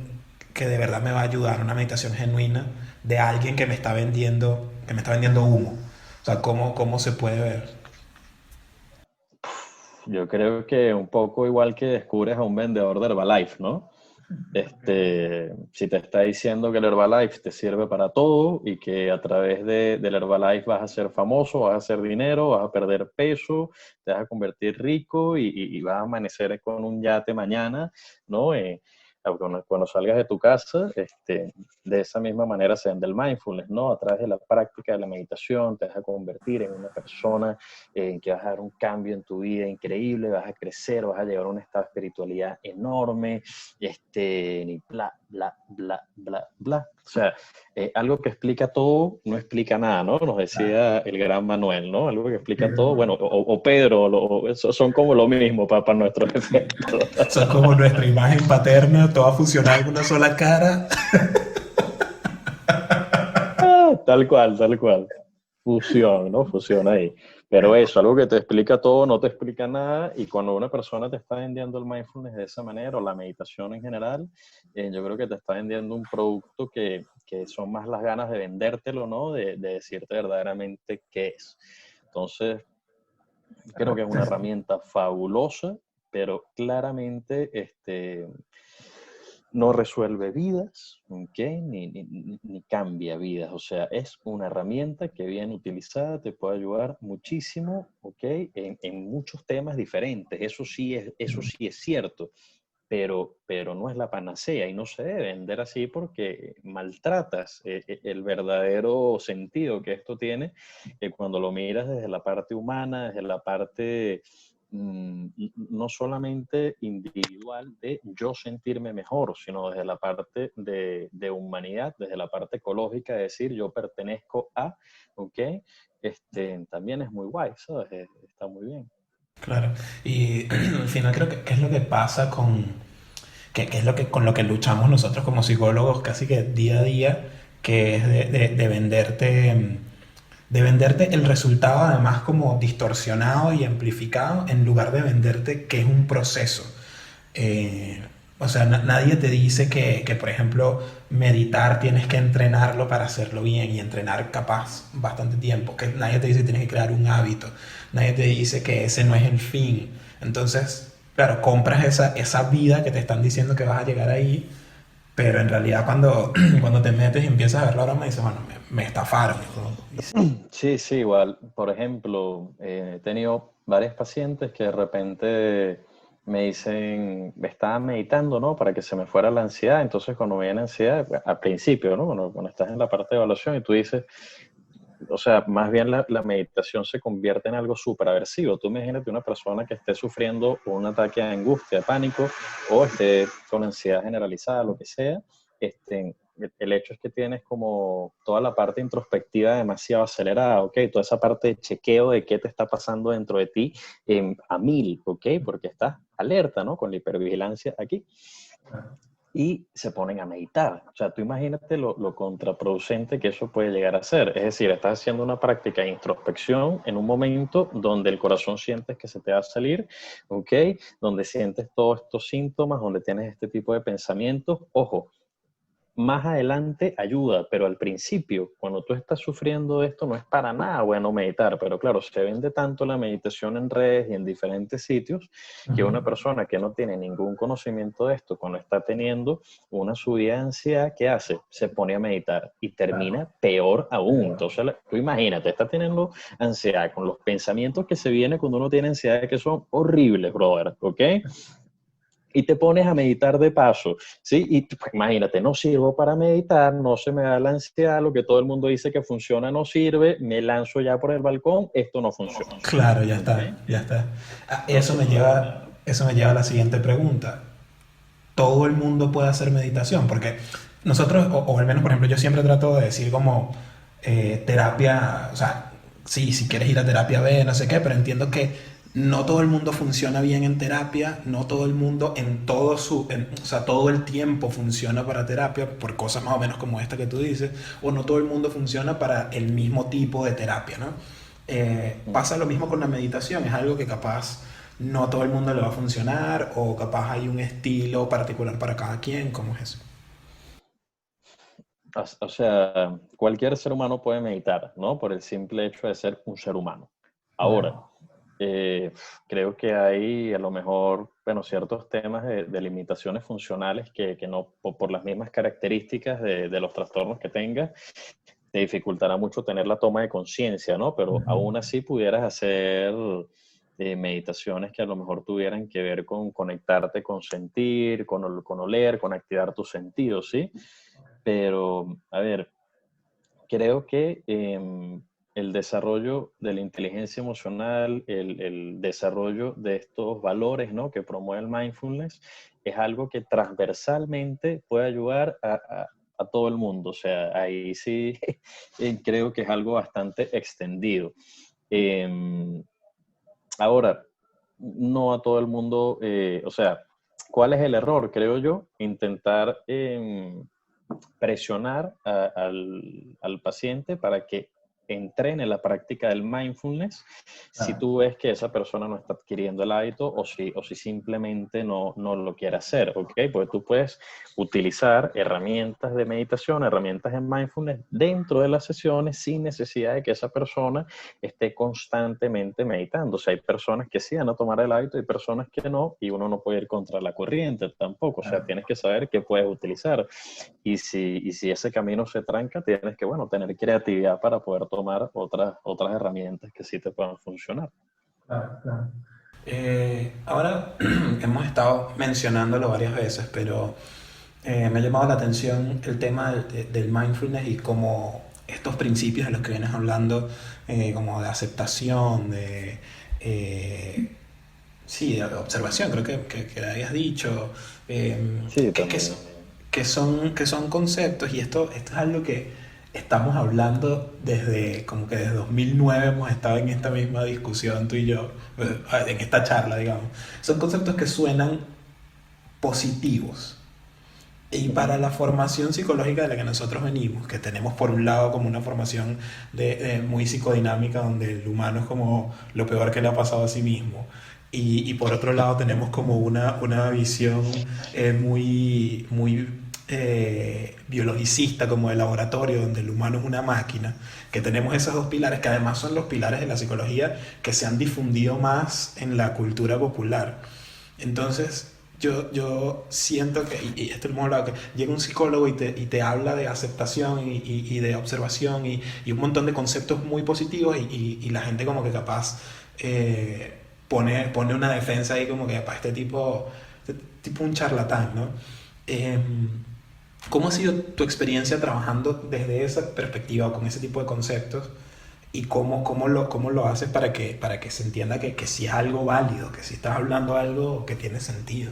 que de verdad me va a ayudar, una meditación genuina, de alguien que me está vendiendo humo. O sea, cómo se puede ver. Yo creo que un poco igual que descubres a un vendedor de Herbalife, ¿no? Si te está diciendo que el Herbalife te sirve para todo y que a través del Herbalife vas a ser famoso, vas a hacer dinero, vas a perder peso, te vas a convertir rico y vas a amanecer con un yate mañana, ¿no? Cuando salgas de tu casa, de esa misma manera se vende el mindfulness, ¿no? A través de la práctica de la meditación te vas a convertir en una persona en que vas a dar un cambio en tu vida increíble, vas a crecer, vas a llegar a un estado de espiritualidad enorme, ni bla, bla, bla, bla, bla. O sea, algo que explica todo no explica nada, ¿no? Nos decía el gran Manuel, ¿no? Algo que explica todo, bueno, o Pedro, son como lo mismo para nuestros efectos. Son como nuestra imagen paterna, toda fusionada en una sola cara. Tal cual, tal cual. Fusión, ¿no? Fusión ahí. Pero eso, algo que te explica todo, no te explica nada. Y cuando una persona te está vendiendo el mindfulness de esa manera, o la meditación en general, yo creo que te está vendiendo un producto que son más las ganas de vendértelo, ¿no? De decirte verdaderamente qué es. Entonces, creo que es una herramienta fabulosa, pero claramente no resuelve vidas, ¿ok? Ni cambia vidas. O sea, es una herramienta que bien utilizada te puede ayudar muchísimo, ¿ok? En muchos temas diferentes. Eso sí es cierto. Pero no es la panacea y no se debe vender así porque maltratas el verdadero sentido que esto tiene cuando lo miras desde la parte humana, desde la parte no solamente individual de yo sentirme mejor, sino desde la parte de humanidad, desde la parte ecológica, de decir yo pertenezco a, ¿ok? También es muy guay, ¿sabes? Está muy bien. Claro. Y al final creo que ¿qué es lo que pasa qué es lo que, con lo que luchamos nosotros como psicólogos casi que día a día, que es de venderte el resultado además como distorsionado y amplificado en lugar de venderte que es un proceso. Eh, o sea, nadie te dice por ejemplo, meditar tienes que entrenarlo para hacerlo bien y entrenar capaz bastante tiempo. Que nadie te dice que tienes que crear un hábito. Nadie te dice que ese no es el fin. Entonces, claro, compras esa vida que te están diciendo que vas a llegar ahí, pero en realidad cuando te metes y empiezas a ver la broma, dices, bueno, me estafaron. ¿No? Sí, sí, igual. Por ejemplo, he tenido varios pacientes que de repente me dicen, estaba meditando, ¿no? Para que se me fuera la ansiedad. Entonces, cuando me viene ansiedad, al principio, ¿no? Cuando estás en la parte de evaluación y tú dices, o sea, más bien la meditación se convierte en algo súper aversivo. Tú imagínate una persona que esté sufriendo un ataque de angustia, de pánico, o esté con ansiedad generalizada, lo que sea. El hecho es que tienes como toda la parte introspectiva demasiado acelerada, ¿ok? Toda esa parte de chequeo de qué te está pasando dentro de ti a mil, ¿ok? Porque estás alerta, ¿no? Con la hipervigilancia aquí y se ponen a meditar. O sea, tú imagínate lo contraproducente que eso puede llegar a ser. Es decir, estás haciendo una práctica de introspección en un momento donde el corazón sientes que se te va a salir, ¿ok? Donde sientes todos estos síntomas, donde tienes este tipo de pensamientos. Ojo, más adelante ayuda, pero al principio, cuando tú estás sufriendo esto, no es para nada bueno meditar, pero claro, se vende tanto la meditación en redes y en diferentes sitios que una persona que no tiene ningún conocimiento de esto, cuando está teniendo una subida de ansiedad, ¿qué hace? Se pone a meditar y Claro. termina peor aún. Entonces, tú imagínate, está teniendo ansiedad con los pensamientos que se vienen cuando uno tiene ansiedad que son horribles, brother, ¿ok? Y te pones a meditar de paso, ¿sí? Y pues, imagínate, no sirvo para meditar, no se me da la ansiedad, lo que todo el mundo dice que funciona no sirve, me lanzo ya por el balcón, esto no funciona. Claro, ya ¿Okay? está, ya está. Entonces, claro. Eso me lleva a la siguiente pregunta. ¿Todo el mundo puede hacer meditación? Porque nosotros, o al menos por ejemplo, yo siempre trato de decir como terapia, o sea, sí, si quieres ir a terapia, ve, no sé qué, pero entiendo que no todo el mundo funciona bien en terapia, no todo el mundo en todo o sea, todo el tiempo funciona para terapia, por cosas más o menos como esta que tú dices, o no todo el mundo funciona para el mismo tipo de terapia, ¿no? Pasa lo mismo con la meditación, es algo que capaz no todo el mundo le va a funcionar o capaz hay un estilo particular para cada quien, ¿cómo es eso? O sea, cualquier ser humano puede meditar, ¿no? Por el simple hecho de ser un ser humano. Ahora, Claro. eh, creo que hay a lo mejor, bueno, ciertos temas de limitaciones funcionales que no, por las mismas características de los trastornos que tengas, te dificultará mucho tener la toma de conciencia, ¿no? Pero Ujú. aún así pudieras hacer meditaciones que a lo mejor tuvieran que ver con conectarte con sentir, con oler, con activar tus sentidos, ¿sí? Pero, a ver, creo que el desarrollo de la inteligencia emocional, el desarrollo de estos valores, ¿no? Que promueve el mindfulness, es algo que transversalmente puede ayudar a todo el mundo. O sea, ahí sí creo que es algo bastante extendido. Em, Ahora, no a todo el mundo, o sea, ¿cuál es el error? Creo yo, intentar presionar al paciente para que entrene la práctica del mindfulness si Claro. tú ves que esa persona no está adquiriendo el hábito o si simplemente no lo quiere hacer, ¿ok? Porque tú puedes utilizar herramientas de meditación, herramientas de mindfulness dentro de las sesiones sin necesidad de que esa persona esté constantemente meditando. O sea, hay personas que sí van a tomar el hábito, hay personas que no, y uno no puede ir contra la corriente tampoco. O sea, Claro. tienes que saber qué puedes utilizar. Y si ese camino se tranca, tienes que, bueno, tener creatividad para poder tomar otras herramientas que sí te puedan funcionar. Claro, claro. Ahora hemos estado mencionándolo varias veces, pero me ha llamado la atención el tema del mindfulness y como estos principios de los que vienes hablando, como de aceptación, eh, sí, de observación, creo que habías dicho, eh, Sí, que, que, también. que son conceptos y esto es algo que estamos hablando desde, como que desde 2009 hemos estado en esta misma discusión tú y yo, en esta charla, digamos. Son conceptos que suenan positivos. Y para Ujú. la formación psicológica de la que nosotros venimos, que tenemos por un lado como una formación muy psicodinámica, donde el humano es como lo peor que le ha pasado a sí mismo, y por otro lado tenemos como una visión muy biologicista, como de laboratorio, donde el humano es una máquina, que tenemos esos dos pilares, que además son los pilares de la psicología que se han difundido más en la cultura popular. Entonces, yo siento que, y esto lo hemos hablado, que llega un psicólogo y te habla de aceptación y de observación y un montón de conceptos muy positivos y la gente como que capaz pone una defensa ahí como que para este tipo un charlatán, ¿no? Eh, ¿Cómo ha sido tu experiencia trabajando desde esa perspectiva o con ese tipo de conceptos? ¿Y cómo lo haces para que se entienda que sí es algo válido, que si estás hablando algo que tiene sentido?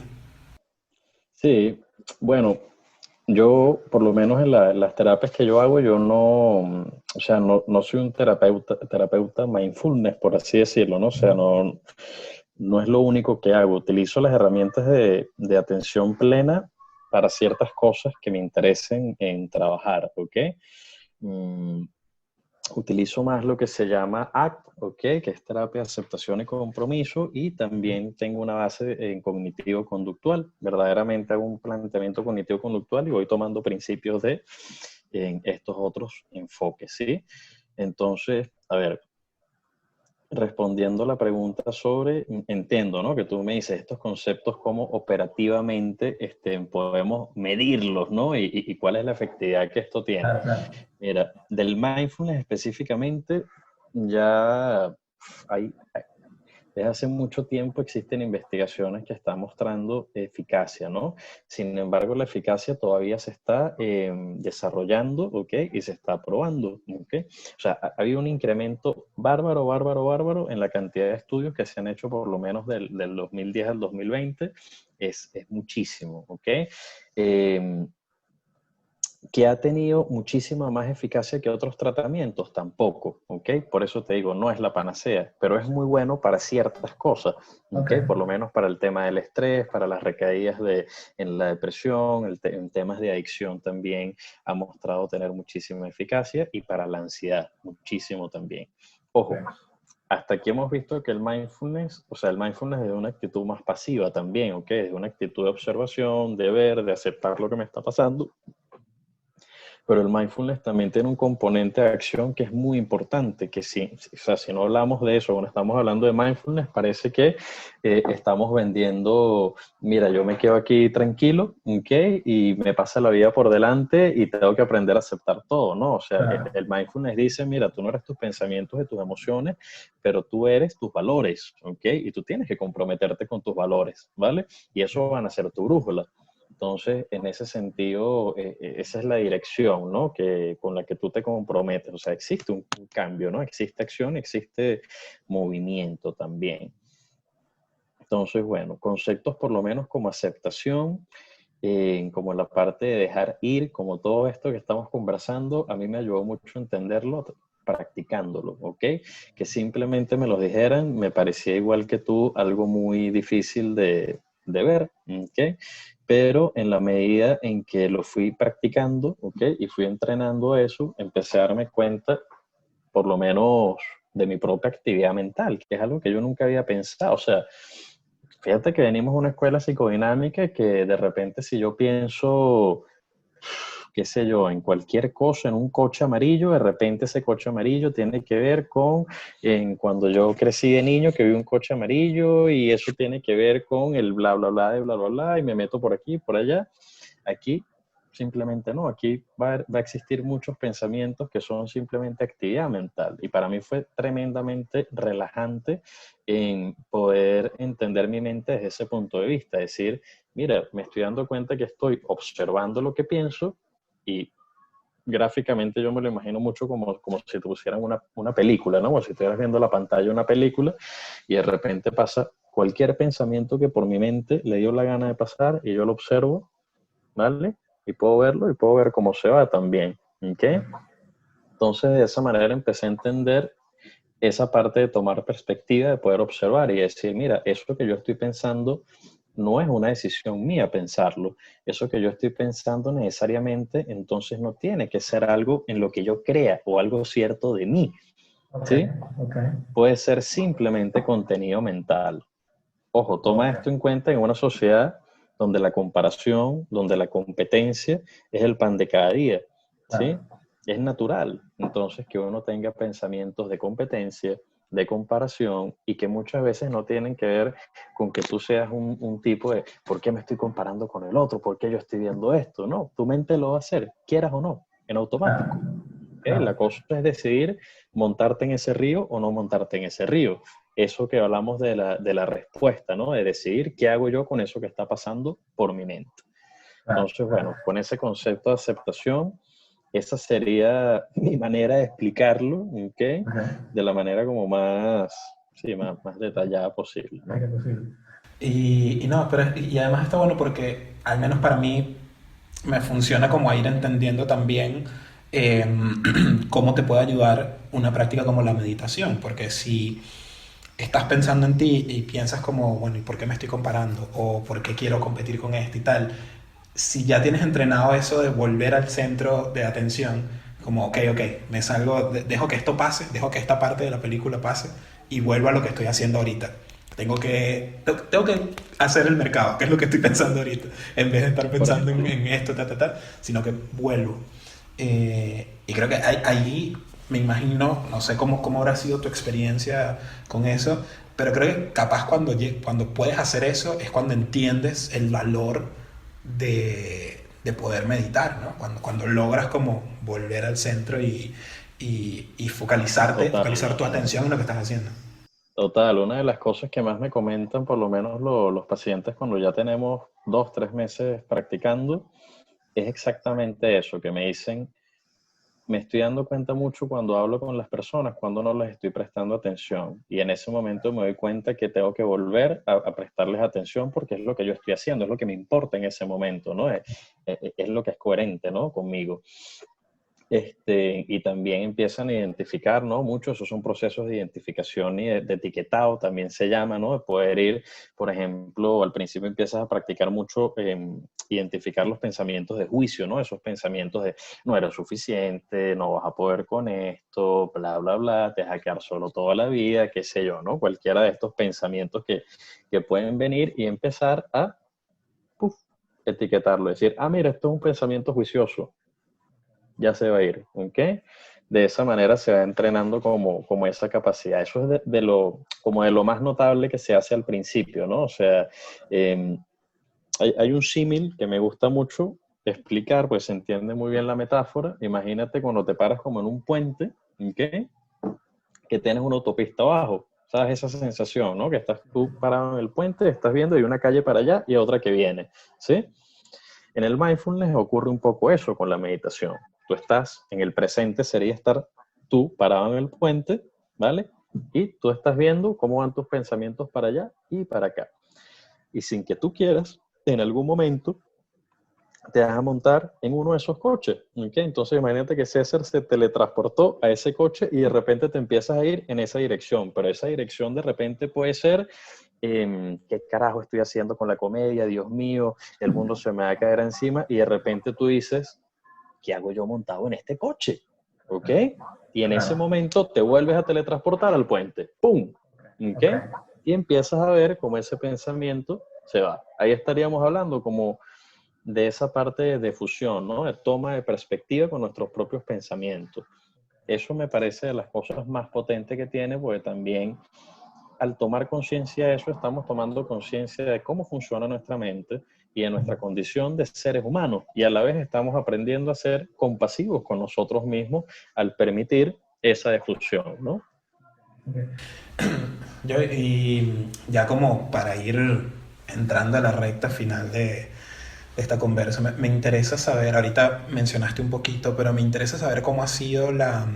Sí, bueno, yo, por lo menos en las terapias que yo hago, yo no, o sea, no soy un terapeuta mindfulness, por así decirlo, ¿no? O sea, no es lo único que hago. Utilizo las herramientas de atención plena para ciertas cosas que me interesen en trabajar, ¿ok? Mm, Utilizo más lo que se llama ACT, ¿ok? Que es terapia de aceptación y compromiso, y también tengo una base en cognitivo-conductual. Verdaderamente hago un planteamiento cognitivo-conductual y voy tomando principios de en estos otros enfoques, ¿sí? Entonces, a ver, respondiendo a la pregunta sobre, entiendo, ¿no? Que tú me dices estos conceptos, cómo operativamente podemos medirlos, ¿no? Y cuál es la efectividad que esto tiene. Claro, claro. Mira, del mindfulness específicamente, ya hay, desde hace mucho tiempo existen investigaciones que están mostrando eficacia, ¿no? Sin embargo, la eficacia todavía se está desarrollando, ¿ok? Y se está probando, ¿ok? O sea, ha habido un incremento bárbaro, bárbaro, bárbaro en la cantidad de estudios que se han hecho por lo menos del 2010 al 2020. Es muchísimo, ¿ok? Que ha tenido muchísima más eficacia que otros tratamientos, tampoco, ¿ok? Por eso te digo, no es la panacea, pero es muy bueno para ciertas cosas, ¿ok? Okay. Por lo menos para el tema del estrés, para las recaídas en la depresión, en temas de adicción también ha mostrado tener muchísima eficacia, y para la ansiedad, muchísimo también. Ojo, Okay. hasta aquí hemos visto que el mindfulness, o sea, el mindfulness es una actitud más pasiva también, ¿ok? Es una actitud de observación, de ver, de aceptar lo que me está pasando. Pero el mindfulness también tiene un componente de acción que es muy importante, que o sea, si no hablamos de eso, cuando estamos hablando de mindfulness, parece que estamos vendiendo, mira, yo me quedo aquí tranquilo, ¿ok? Y me pasa la vida por delante y tengo que aprender a aceptar todo, ¿no? O sea, Claro. el mindfulness dice, mira, tú no eres tus pensamientos y tus emociones, pero tú eres tus valores, ¿ok? Y tú tienes que comprometerte con tus valores, ¿vale? Y eso van a ser tu brújula. Entonces, en ese sentido, esa es la dirección, ¿no? Con la que tú te comprometes. O sea, existe un cambio, ¿no? Existe acción, existe movimiento también. Entonces, bueno, conceptos por lo menos como aceptación, como la parte de dejar ir, como todo esto que estamos conversando, a mí me ayudó mucho a entenderlo practicándolo, ¿ok? Que simplemente me lo dijeran, me parecía igual que tú, algo muy difícil de ver, ¿ok? Pero en la medida en que lo fui practicando, ¿ok? Y fui entrenando eso, empecé a darme cuenta, por lo menos, de mi propia actividad mental, que es algo que yo nunca había pensado. O sea, fíjate que venimos de una escuela psicodinámica que de repente, si yo pienso, qué sé yo, en cualquier cosa, en un coche amarillo, de repente ese coche amarillo tiene que ver con cuando yo crecí de niño que vi un coche amarillo, y eso tiene que ver con el bla, bla, bla, de bla, bla, bla, y me meto por aquí, por allá. Aquí simplemente no, aquí va a existir muchos pensamientos que son simplemente actividad mental, y para mí fue tremendamente relajante en poder entender mi mente desde ese punto de vista, decir, mira, me estoy dando cuenta que estoy observando lo que pienso, y gráficamente yo me lo imagino mucho como si te pusieran una película, ¿no? Como si estuvieras viendo la pantalla de una película, y de repente pasa cualquier pensamiento que por mi mente le dio la gana de pasar, y yo lo observo, ¿vale? Y puedo verlo y puedo ver cómo se va también, ¿ok? Entonces de esa manera empecé a entender esa parte de tomar perspectiva, de poder observar y decir, mira, eso que yo estoy pensando no es una decisión mía pensarlo. Eso que yo estoy pensando necesariamente, entonces no tiene que ser algo en lo que yo crea o algo cierto de mí, Okay. ¿sí? Okay. Puede ser simplemente contenido mental. Ojo, toma Okay. esto en cuenta en una sociedad donde la comparación, donde la competencia es el pan de cada día, ¿sí? Claro. Es natural, entonces, que uno tenga pensamientos de competencia, de comparación, y que muchas veces no tienen que ver con que tú seas un tipo de ¿por qué me estoy comparando con el otro? ¿Por qué yo estoy viendo esto? No, tu mente lo va a hacer, quieras o no, en Claro. automático. ¿Okay? La Claro. cosa es decidir montarte en ese río o no montarte en ese río. Eso que hablamos de la respuesta, ¿no? De decidir qué hago yo con eso que está pasando por mi mente. Claro. Entonces, bueno, con ese concepto de aceptación, esa sería mi manera de explicarlo, ¿ok? Okay. De la manera como más, sí, más detallada posible, Hay ¿no? que posible. Y no, pero y además está bueno porque, al menos para mí, me funciona como a ir entendiendo también eh, cómo te puede ayudar una práctica como la meditación. Porque si estás pensando en ti y piensas como, bueno, ¿y por qué me estoy comparando? ¿O por qué quiero competir con este y tal? Si ya tienes entrenado eso de volver al centro de atención, Como, ok, me salgo, dejo que esto pase, dejo que esta parte de la película pase y vuelvo a lo que estoy haciendo ahorita. Tengo que hacer el mercado, que es lo que estoy pensando ahorita, en vez de estar pensando en esto, sino que vuelvo. Y creo que ahí me imagino, no sé cómo habrá sido tu experiencia con eso, pero creo que capaz cuando puedes hacer eso es cuando entiendes el valor de poder meditar, ¿no? Cuando logras como volver al centro y focalizar tu Total. atención en lo que estás haciendo. Total, una de las cosas que más me comentan, por lo menos los pacientes cuando ya tenemos 2, 3 meses practicando, es exactamente eso, que me dicen, me estoy dando cuenta mucho cuando hablo con las personas, cuando no les estoy prestando atención. Y en ese momento me doy cuenta que tengo que volver a prestarles atención porque es lo que yo estoy haciendo, es lo que me importa en ese momento, ¿no? Es lo que es coherente, ¿no? Conmigo. Y también empiezan a identificar, ¿no? Muchos, esos son procesos de identificación y de etiquetado, también se llama, ¿no? De poder ir, por ejemplo, al principio empiezas a practicar mucho identificar los pensamientos de juicio, ¿no? Esos pensamientos de no eres suficiente, no vas a poder con esto, bla, bla, bla, te vas a quedar solo toda la vida, qué sé yo, ¿no? Cualquiera de estos pensamientos que pueden venir y empezar a, puf, etiquetarlo, decir, ah, mira, esto es un pensamiento juicioso, ya se va a ir, ¿ok? De esa manera se va entrenando como esa capacidad. Eso es como de lo más notable que se hace al principio, ¿no? O sea, eh, hay un símil que me gusta mucho explicar, pues se entiende muy bien la metáfora. Imagínate cuando te paras como en un puente, ¿ok? Que tienes una autopista abajo. ¿Sabes esa sensación, no? Que estás tú parado en el puente, estás viendo y hay una calle para allá y otra que viene, ¿sí? En el mindfulness ocurre un poco eso con la meditación. Tú estás en el presente, sería estar tú parado en el puente, ¿vale? Y tú estás viendo cómo van tus pensamientos para allá y para acá. Y sin que tú quieras, en algún momento te vas a montar en uno de esos coches. ¿Okay? Entonces imagínate que César se teletransportó a ese coche y de repente te empiezas a ir en esa dirección, pero esa dirección de repente puede ser, ¿qué carajo estoy haciendo con la comedia? Dios mío, el mundo se me va a caer encima y de repente tú dices, ¿qué hago yo montado en este coche? ¿Ok? Y en ese Claro. momento te vuelves a teletransportar al puente. ¡Pum! ¿Ok? Ok. Y empiezas a ver cómo ese pensamiento se va. Ahí estaríamos hablando como de esa parte de fusión, ¿no? De toma de perspectiva con nuestros propios pensamientos. Eso me parece de las cosas más potentes que tiene, porque también al tomar conciencia de eso, estamos tomando conciencia de cómo funciona nuestra mente y de nuestra condición de seres humanos. Y a la vez estamos aprendiendo a ser compasivos con nosotros mismos al permitir esa difusión, ¿no? Y ya como para ir entrando a la recta final de esta conversa, me interesa saber, ahorita mencionaste un poquito, pero me interesa saber cómo ha sido la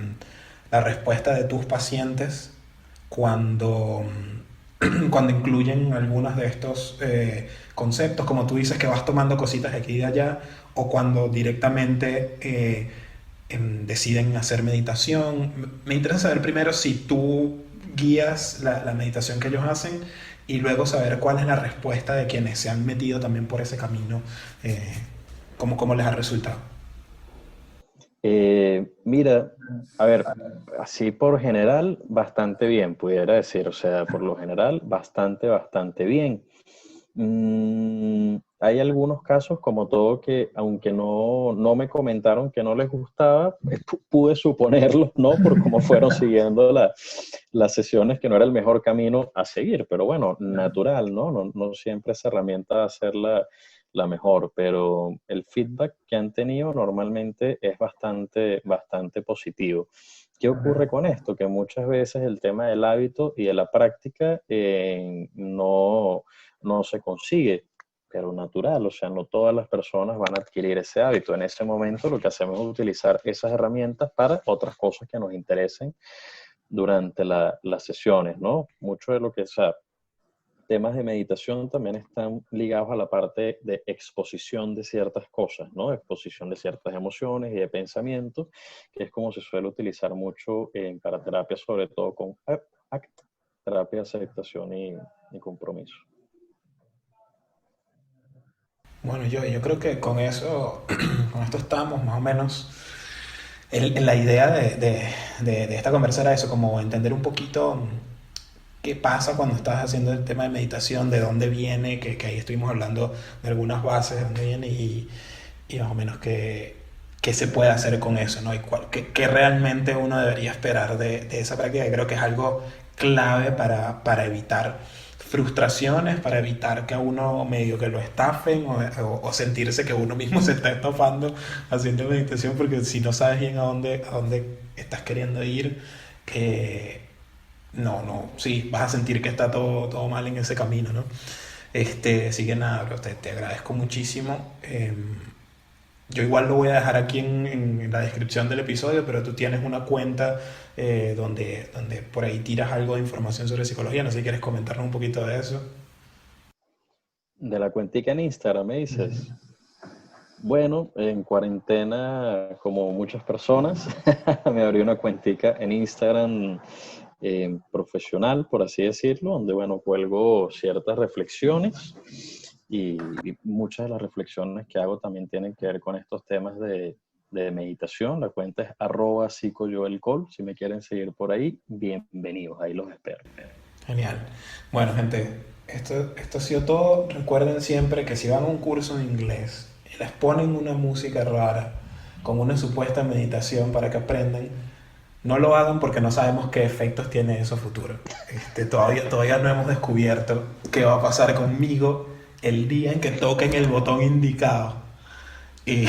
respuesta de tus pacientes cuando, cuando incluyen algunos de estos conceptos, como tú dices que vas tomando cositas de aquí y de allá, o cuando directamente deciden hacer meditación. Me interesa saber primero si tú guías la meditación que ellos hacen y luego saber cuál es la respuesta de quienes se han metido también por ese camino, eh, cómo les ha resultado. Mira, a ver, así por general, bastante bien, pudiera decir, o sea, por lo general, bastante bien. Hay algunos casos, como todo, que aunque no me comentaron que no les gustaba, pude suponerlo, ¿no? Por cómo fueron siguiendo las sesiones, que no era el mejor camino a seguir, pero bueno, natural, ¿no? No siempre esa herramienta va a ser la mejor, pero el feedback que han tenido normalmente es bastante positivo. ¿Qué ocurre con esto? Que muchas veces el tema del hábito y de la práctica no se consigue, pero natural, o sea, no todas las personas van a adquirir ese hábito. En ese momento lo que hacemos es utilizar esas herramientas para otras cosas que nos interesen durante las sesiones, ¿no? Mucho de lo que, o sea, temas de meditación también están ligados a la parte de exposición de ciertas cosas, ¿no? Exposición de ciertas emociones y de pensamientos, que es como se suele utilizar mucho para terapia, sobre todo con ACT, terapia de aceptación y compromiso. Bueno, yo creo que con eso, con esto estamos más o menos La idea de esta conversa era eso, como entender un poquito qué pasa cuando estás haciendo el tema de meditación, de dónde viene, que ahí estuvimos hablando de algunas bases, de dónde viene y más o menos qué se puede hacer con eso, ¿no? Y qué realmente uno debería esperar de esa práctica, que creo que es algo clave para evitar frustraciones, para evitar que a uno medio que lo estafen o sentirse que uno mismo se está estafando haciendo meditación, porque si no sabes bien a dónde estás queriendo ir, no, sí, vas a sentir que está todo mal en ese camino, ¿no? Así que nada, bro, te agradezco muchísimo. Yo igual lo voy a dejar aquí en la descripción del episodio, pero tú tienes una cuenta donde por ahí tiras algo de información sobre psicología. No sé si quieres comentarnos un poquito de eso. De la cuentica en Instagram, me Ujú. dices. Bueno, en cuarentena, como muchas personas, me abrí una cuentica en Instagram profesional, por así decirlo, donde, bueno, cuelgo ciertas reflexiones y muchas de las reflexiones que hago también tienen que ver con estos temas de meditación. La cuenta es @psicoyoelcol. Si me quieren seguir por ahí, bienvenidos, ahí los espero. Genial. Bueno, gente, esto ha sido todo. Recuerden siempre que si van a un curso de inglés y les ponen una música rara con una supuesta meditación para que aprendan, no lo hagan porque no sabemos qué efectos tiene eso a futuro. Todavía no hemos descubierto qué va a pasar conmigo el día en que toquen el botón indicado y,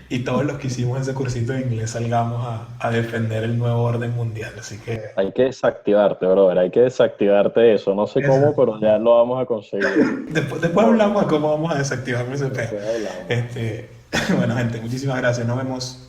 y todos los que hicimos ese cursito de inglés salgamos a defender el nuevo orden mundial. Así que Hay que desactivarte, brother, hay que desactivarte eso. No sé eso. cómo, pero ya lo vamos a conseguir. Después hablamos de cómo vamos a desactivar mi CP. Después hablamos. Este, bueno, gente, muchísimas gracias. Nos vemos.